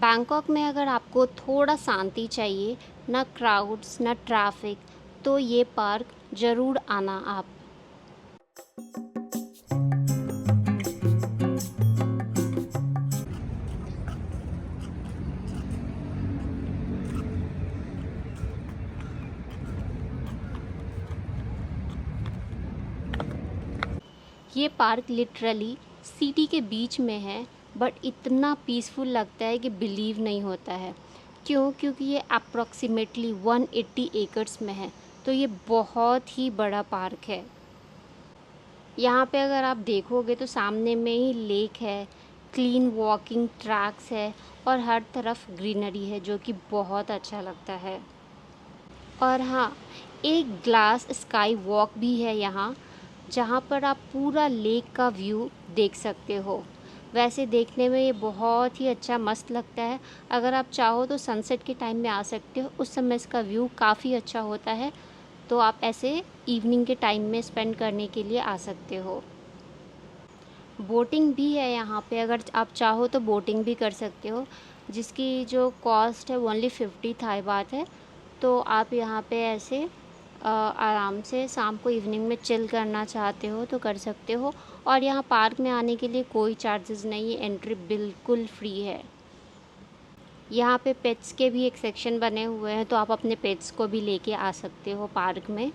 Bangkok में अगर आपको थोड़ा शांति चाहिए, ना क्राउड्स ना ट्रैफिक, तो ये पार्क ज़रूर आना आप। ये पार्क लिटरली सिटी के बीच में है, बट इतना पीसफुल लगता है कि बिलीव नहीं होता है। क्योंकि ये अप्रॉक्सीमेटली 180 एकड़्स में है, तो ये बहुत ही बड़ा पार्क है। यहाँ पे अगर आप देखोगे तो सामने में ही लेक है, क्लीन वॉकिंग ट्रैक्स है और हर तरफ ग्रीनरी है, जो कि बहुत अच्छा लगता है। और हाँ, एक ग्लास स्काई वॉक भी है यहाँ, जहाँ पर आप पूरा लेक का व्यू देख सकते हो। वैसे देखने में ये बहुत ही अच्छा मस्त लगता है। अगर आप चाहो तो सनसेट के टाइम में आ सकते हो, उस समय इसका व्यू काफ़ी अच्छा होता है। तो आप ऐसे इवनिंग के टाइम में स्पेंड करने के लिए आ सकते हो। बोटिंग भी है यहाँ पे, अगर आप चाहो तो बोटिंग भी कर सकते हो, जिसकी जो कॉस्ट है ओनली 50 थाई बात है। तो आप यहाँ पे ऐसे आराम से शाम को इवनिंग में चिल करना चाहते हो तो कर सकते हो। और यहाँ पार्क में आने के लिए कोई चार्जेस नहीं है, एंट्री बिल्कुल फ्री है। यहाँ पे पेट्स के भी एक सेक्शन बने हुए हैं, तो आप अपने पेट्स को भी लेके आ सकते हो पार्क में।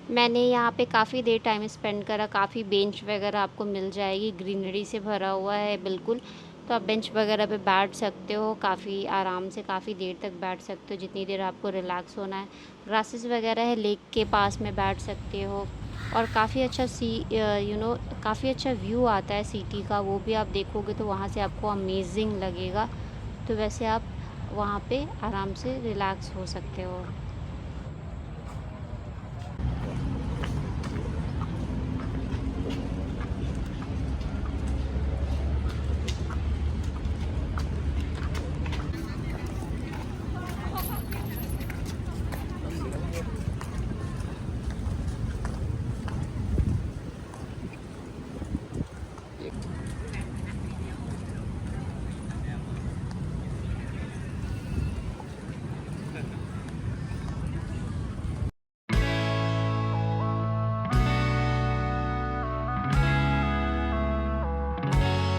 मैंने यहाँ पे काफ़ी देर टाइम स्पेंड करा, काफ़ी बेंच वगैरह आपको मिल जाएगी, ग्रीनरी से भरा हुआ है बिल्कुल। तो आप बेंच वगैरह पे बैठ सकते हो, काफ़ी आराम से काफ़ी देर तक बैठ सकते हो, जितनी देर आपको रिलैक्स होना है। ग्रासेस वगैरह है, लेक के पास में बैठ सकते हो। और काफ़ी अच्छा काफ़ी अच्छा व्यू आता है सिटी का, वो भी आप देखोगे तो वहाँ से आपको अमेजिंग लगेगा। तो वैसे आप वहाँ पे आराम से रिलैक्स हो सकते हो।